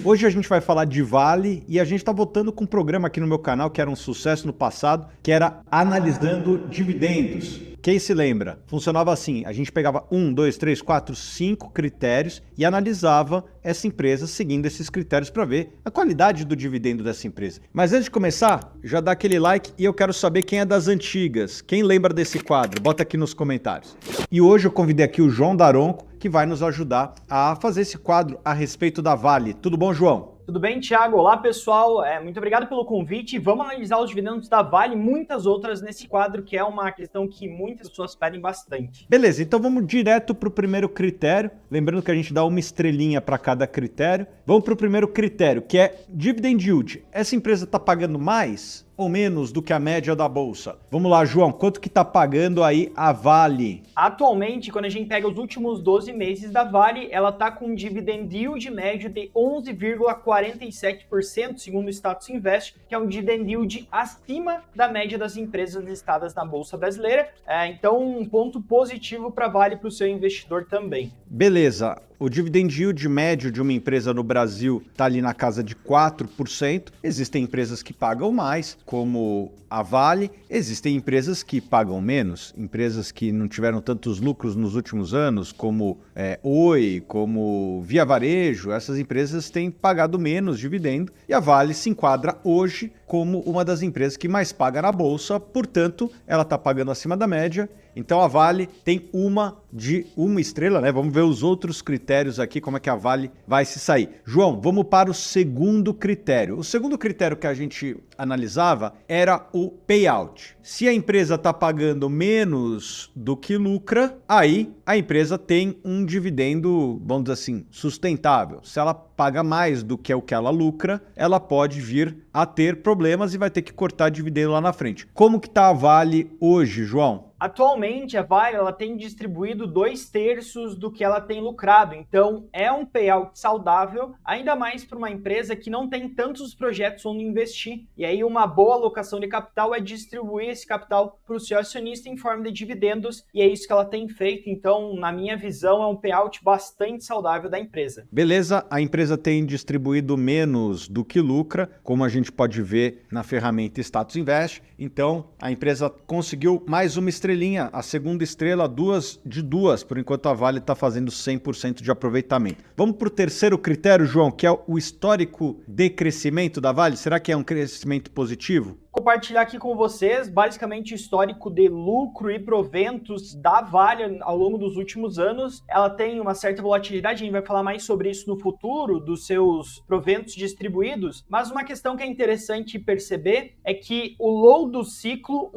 Hoje a gente vai falar de Vale e a gente está voltando com um programa aqui no meu canal que era um sucesso no passado, que era Analisando Dividendos. Quem se lembra? Funcionava assim, a gente pegava 1, 2, 3, 4, 5 critérios e analisava essa empresa seguindo esses critérios para ver a qualidade do dividendo dessa empresa. Mas antes de começar, já dá aquele like e eu quero saber quem é das antigas. Quem lembra desse quadro? Bota aqui nos comentários. E hoje eu convidei aqui o João Daronco, que vai nos ajudar a fazer esse quadro a respeito da Vale. Tudo bom, João? Tudo bem, Thiago? Olá, pessoal. Muito obrigado pelo convite. Vamos analisar os dividendos da Vale e muitas outras nesse quadro, que é uma questão que muitas pessoas pedem bastante. Beleza, então vamos direto para o primeiro critério. Lembrando que a gente dá uma estrelinha para cada critério. Vamos para o primeiro critério, que é Dividend Yield. Essa empresa está pagando mais ou menos do que a média da bolsa? Vamos lá, João, quanto que está pagando aí a Vale? Atualmente, quando a gente pega os últimos 12 meses da Vale, ela está com um dividend yield médio de 11,47%, segundo o Status Invest, que é um dividend yield acima da média das empresas listadas na Bolsa Brasileira. Então, um ponto positivo para a Vale para o seu investidor também. Beleza. O dividend yield médio de uma empresa no Brasil está ali na casa de 4%. Existem empresas que pagam mais, como a Vale. Existem empresas que pagam menos, empresas que não tiveram tantos lucros nos últimos anos, como Oi, como Via Varejo. Essas empresas têm pagado menos dividendo e a Vale se enquadra hoje como uma das empresas que mais paga na Bolsa, portanto, ela está pagando acima da média. Então a Vale tem uma estrela, né? Vamos ver os outros critérios aqui, como é que a Vale vai se sair. João, vamos para o segundo critério. O segundo critério que a gente analisava era o payout. Se a empresa está pagando menos do que lucra, aí a empresa tem um dividendo, vamos dizer assim, sustentável. Se ela paga mais do que é o que ela lucra, ela pode vir a ter problemas e vai ter que cortar dividendo lá na frente. Como que está a Vale hoje, João? Atualmente, a Vale ela tem distribuído 2/3 do que ela tem lucrado, então é um payout saudável, ainda mais para uma empresa que não tem tantos projetos onde investir. E aí uma boa alocação de capital é distribuir esse capital para o seu acionista em forma de dividendos, e é isso que ela tem feito. Então, na minha visão, é um payout bastante saudável da empresa. Beleza, a empresa tem distribuído menos do que lucra, como a gente pode ver na ferramenta Status Invest. Então, a empresa conseguiu mais uma estrelinha, a segunda estrela, 2 de 2, por enquanto a Vale está fazendo 100% de aproveitamento. Vamos para o terceiro critério, João, que é o histórico de crescimento da Vale. Será que é um crescimento positivo? Compartilhar aqui com vocês basicamente o histórico de lucro e proventos da Vale ao longo dos últimos anos. Ela tem uma certa volatilidade, a gente vai falar mais sobre isso no futuro, dos seus proventos distribuídos, mas uma questão que é interessante perceber é que o low do ciclo,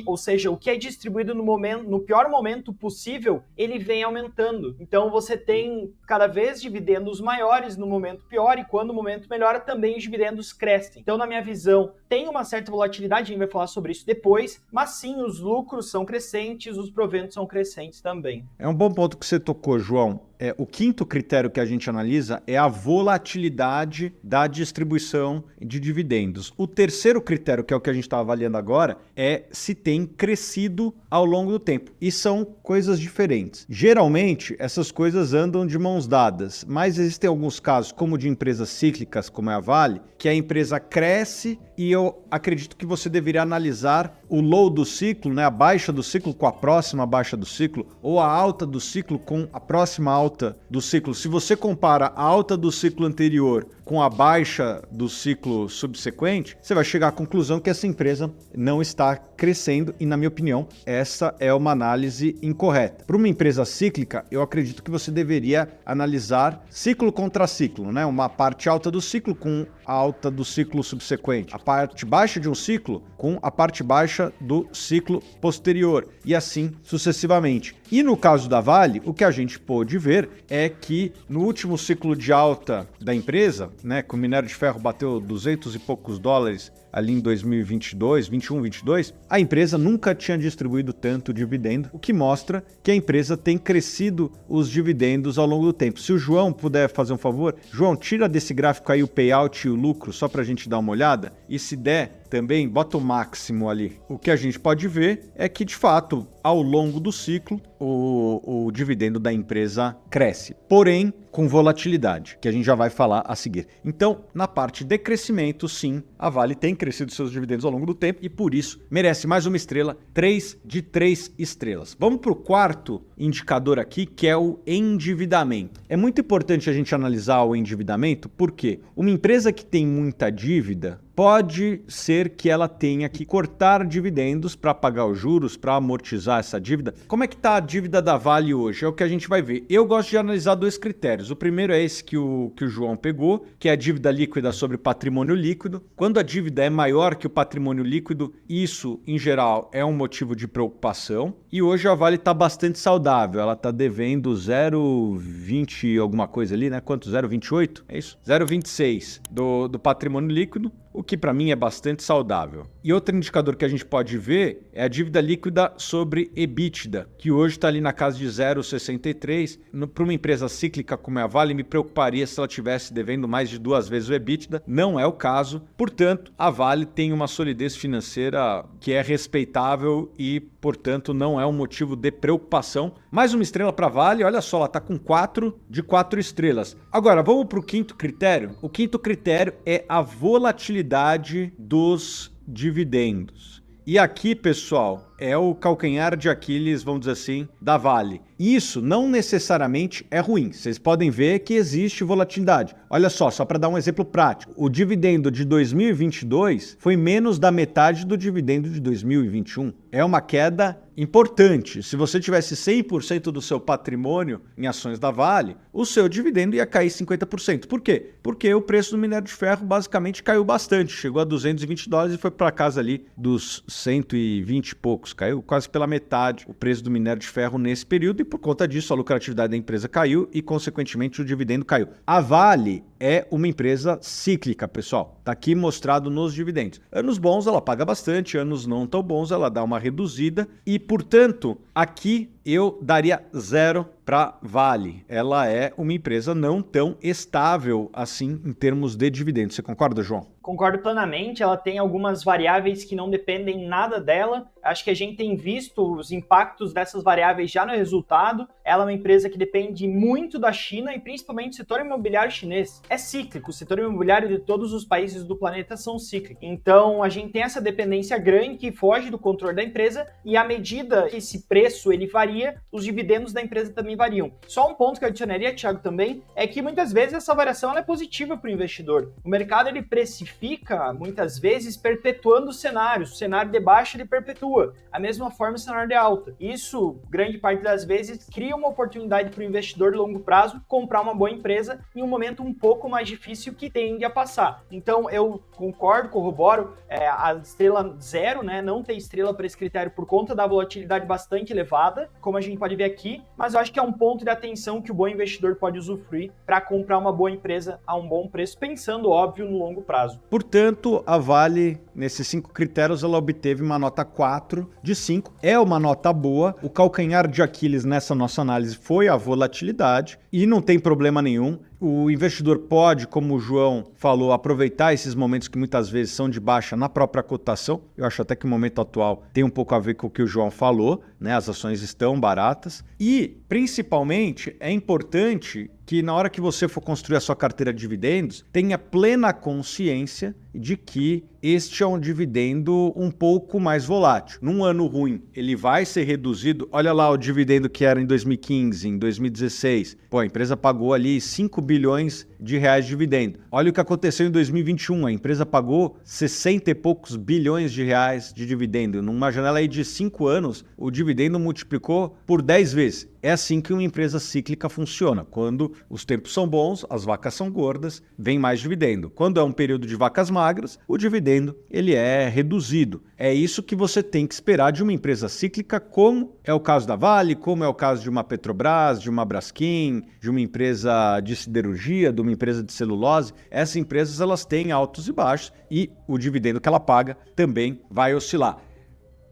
ou seja, o que é distribuído no pior momento possível, ele vem aumentando. Então você tem cada vez dividendos maiores no momento pior, e quando o momento melhora também os dividendos crescem. Então, na minha visão, tem uma certa volatilidade, a gente vai falar sobre isso depois, mas sim, os lucros são crescentes, os proventos são crescentes também. É um bom ponto que você tocou, João. O quinto critério que a gente analisa é a volatilidade da distribuição de dividendos. O terceiro critério, que é o que a gente está avaliando agora, é se tem crescido ao longo do tempo. E são coisas diferentes. Geralmente, essas coisas andam de mãos dadas, mas existem alguns casos, como de empresas cíclicas, como é a Vale, que a empresa cresce e eu acredito que você deveria analisar o low do ciclo, né, a baixa do ciclo com a próxima baixa do ciclo, ou a alta do ciclo com a próxima alta do ciclo. Se você compara a alta do ciclo anterior com a baixa do ciclo subsequente, você vai chegar à conclusão que essa empresa não está crescendo e, na minha opinião, essa é uma análise incorreta. Para uma empresa cíclica, eu acredito que você deveria analisar ciclo contra ciclo, né? Uma parte alta do ciclo com a alta do ciclo subsequente, a parte baixa de um ciclo com a parte baixa do ciclo posterior e assim sucessivamente. E no caso da Vale, o que a gente pôde ver é que no último ciclo de alta da empresa, né, que o minério de ferro bateu 200 e poucos dólares ali em 2022, 21, 22, a empresa nunca tinha distribuído tanto dividendo, o que mostra que a empresa tem crescido os dividendos ao longo do tempo. Se o João puder fazer um favor, João, tira desse gráfico aí o payout e o lucro, só para a gente dar uma olhada, e se der, também bota o máximo ali. O que a gente pode ver é que, de fato, ao longo do ciclo, o dividendo da empresa cresce, porém com volatilidade, que a gente já vai falar a seguir. Então, na parte de crescimento, sim, a Vale tem crescido seus dividendos ao longo do tempo e por isso merece mais uma estrela, 3 de 3 estrelas. Vamos para o quarto indicador aqui, que é o endividamento. É muito importante a gente analisar o endividamento, porque uma empresa que tem muita dívida, pode ser que ela tenha que cortar dividendos para pagar os juros, para amortizar essa dívida. Como é que está a dívida da Vale hoje? É o que a gente vai ver. Eu gosto de analisar dois critérios. O primeiro é esse que o João pegou, que é a dívida líquida sobre patrimônio líquido. Quando a dívida é maior que o patrimônio líquido, isso, em geral, é um motivo de preocupação. E hoje a Vale está bastante saudável. Ela está devendo 0,20 alguma coisa ali, né? Quanto? 0,28? É isso? 0,26 do patrimônio líquido, o que para mim é bastante saudável. E outro indicador que a gente pode ver é a dívida líquida sobre EBITDA, que hoje está ali na casa de 0,63. Para uma empresa cíclica como é a Vale, me preocuparia se ela estivesse devendo mais de 2 vezes o EBITDA. Não é o caso. Portanto, a Vale tem uma solidez financeira que é respeitável e, portanto, não é um motivo de preocupação. Mais uma estrela para a Vale. Olha só, ela está com 4 de 4 estrelas. Agora, vamos para o quinto critério. O quinto critério é a volatilidade dos dividendos. E aqui, pessoal, é o calcanhar de Aquiles, vamos dizer assim, da Vale. Isso não necessariamente é ruim. Vocês podem ver que existe volatilidade. Olha só para dar um exemplo prático. O dividendo de 2022 foi menos da metade do dividendo de 2021. É uma queda importante. Se você tivesse 100% do seu patrimônio em ações da Vale, o seu dividendo ia cair 50%. Por quê? Porque o preço do minério de ferro basicamente caiu bastante. Chegou a $220 e foi para casa ali dos 120 e poucos. Caiu quase pela metade o preço do minério de ferro nesse período e por conta disso a lucratividade da empresa caiu e consequentemente o dividendo caiu. A Vale é uma empresa cíclica, pessoal. Está aqui mostrado nos dividendos. Anos bons ela paga bastante, anos não tão bons ela dá uma reduzida e, portanto, aqui eu daria 0 para Vale. Ela é uma empresa não tão estável assim em termos de dividendos. Você concorda, João? Concordo plenamente, ela tem algumas variáveis que não dependem nada dela. Acho que a gente tem visto os impactos dessas variáveis já no resultado. Ela é uma empresa que depende muito da China e principalmente do setor imobiliário chinês. É cíclico, o setor imobiliário de todos os países do planeta são cíclicos. Então a gente tem essa dependência grande que foge do controle da empresa e à medida que esse preço ele varia, os dividendos da empresa também variam. Só um ponto que eu adicionaria, Thiago, também, é que muitas vezes essa variação ela é positiva para o investidor. O mercado ele precifica, muitas vezes, perpetuando os cenários. O cenário de baixa ele perpetua. A mesma forma o cenário de alta. Isso, grande parte das vezes, cria uma oportunidade para o investidor de longo prazo comprar uma boa empresa em um momento um pouco mais difícil que tende a passar. Então, eu concordo, corroboro, a estrela 0, né, não tem estrela para esse critério por conta da volatilidade bastante elevada, como a gente pode ver aqui, mas eu acho que é um ponto de atenção que o bom investidor pode usufruir para comprar uma boa empresa a um bom preço, pensando, óbvio, no longo prazo. Portanto, a Vale, nesses 5 critérios, ela obteve uma nota 4 de 5. É uma nota boa. O calcanhar de Aquiles nessa nossa análise foi a volatilidade e não tem problema nenhum. O investidor pode, como o João falou, aproveitar esses momentos que muitas vezes são de baixa na própria cotação. Eu acho até que o momento atual tem um pouco a ver com o que o João falou, né? As ações estão baratas. E, principalmente, é importante que na hora que você for construir a sua carteira de dividendos, tenha plena consciência de que este é um dividendo um pouco mais volátil. Num ano ruim, ele vai ser reduzido. Olha lá o dividendo que era em 2015, em 2016. Pô, a empresa pagou ali 5 bilhões de reais de dividendo. Olha o que aconteceu em 2021. A empresa pagou 60 e poucos bilhões de reais de dividendo. Numa janela aí de 5 anos, o dividendo multiplicou por 10 vezes. É assim que uma empresa cíclica funciona. Quando os tempos são bons, as vacas são gordas, vem mais dividendo. Quando é um período de vacas magras, o dividendo ele é reduzido. É isso que você tem que esperar de uma empresa cíclica, como é o caso da Vale, como é o caso de uma Petrobras, de uma Braskem, de uma empresa de siderurgia, de uma empresa de celulose. Essas empresas elas têm altos e baixos e o dividendo que ela paga também vai oscilar.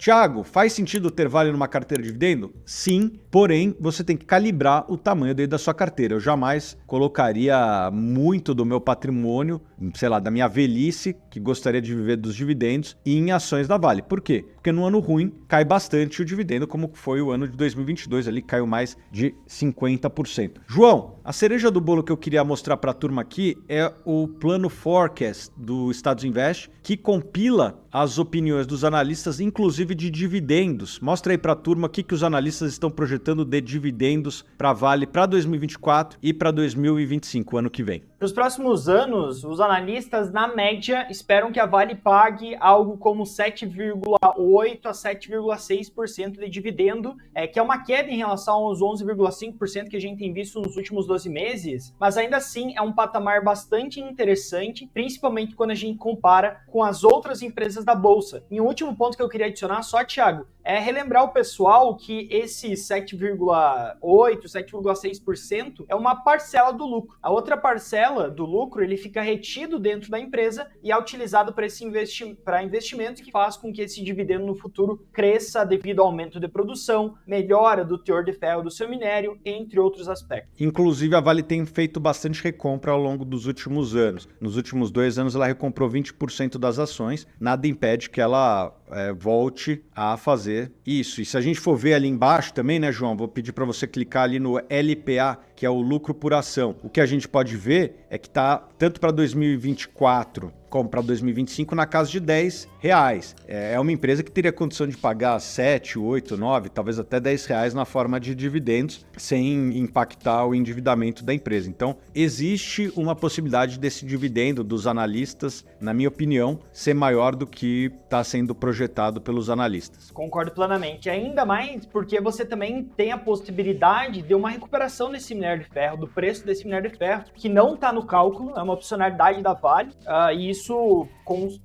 Thiago, faz sentido ter Vale numa carteira de dividendo? Sim, porém você tem que calibrar o tamanho da sua carteira. Eu jamais colocaria muito do meu patrimônio, sei lá, da minha velhice, que gostaria de viver dos dividendos, em ações da Vale. Por quê? Porque no ano ruim cai bastante o dividendo, como foi o ano de 2022, ali caiu mais de 50%. João, a cereja do bolo que eu queria mostrar para a turma aqui é o plano Forecast do Status Invest, que compila as opiniões dos analistas, inclusive de dividendos. Mostra aí para a turma o que os analistas estão projetando de dividendos para Vale para 2024 e para 2025, ano que vem. Para os próximos anos, os analistas, na média, esperam que a Vale pague algo como 7,8% a 7,6% de dividendo, que é uma queda em relação aos 11,5% que a gente tem visto nos últimos 12 meses, mas ainda assim é um patamar bastante interessante, principalmente quando a gente compara com as outras empresas da Bolsa. E um último ponto que eu queria adicionar só, Thiago, é relembrar o pessoal que esse 7,8%, 7,6% é uma parcela do lucro. A outra parcela do lucro, ele fica retido dentro da empresa e é utilizado para investimentos que faz com que esse dividendo no futuro cresça devido ao aumento de produção, melhora do teor de ferro do seu minério, entre outros aspectos. Inclusive, a Vale tem feito bastante recompra ao longo dos últimos anos. Nos últimos 2 anos, ela recomprou 20% das ações. Nada impede que ela volte a fazer isso. E se a gente for ver ali embaixo também, né, João? Vou pedir para você clicar ali no LPA, que é o lucro por ação. O que a gente pode ver é que está tanto para 2024 como para 2025 na casa de R$10. É uma empresa que teria condição de pagar 7, 8, 9, talvez até R$10 na forma de dividendos, sem impactar o endividamento da empresa. Então, existe uma possibilidade desse dividendo dos analistas, na minha opinião, ser maior do que está sendo projetado pelos analistas. Concordo plenamente. Ainda mais porque você também tem a possibilidade de uma recuperação desse minério de ferro, do preço desse minério de ferro, que não está no cálculo, é uma opcionalidade da Vale, e isso,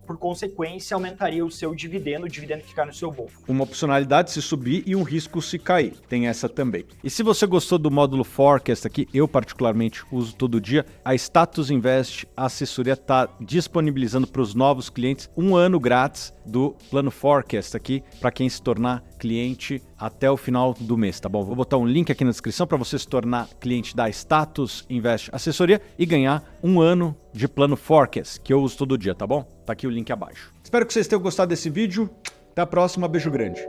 por consequência, aumentaria o seu dividendo, o dividendo que ficar no seu bolso. Uma opcionalidade se subir e um risco se cair. Tem essa também. E se você gostou do módulo Forecast aqui, eu particularmente uso todo dia, a Status Invest Assessoria está disponibilizando para os novos clientes 1 ano grátis do plano Forecast aqui, para quem se tornar cliente até o final do mês, tá bom? Vou botar um link aqui na descrição para você se tornar cliente da Status Invest Assessoria e ganhar 1 ano de plano Forecast, que eu uso todo dia, tá bom? Tá aqui o link abaixo. Espero que vocês tenham gostado desse vídeo. Até a próxima, beijo grande.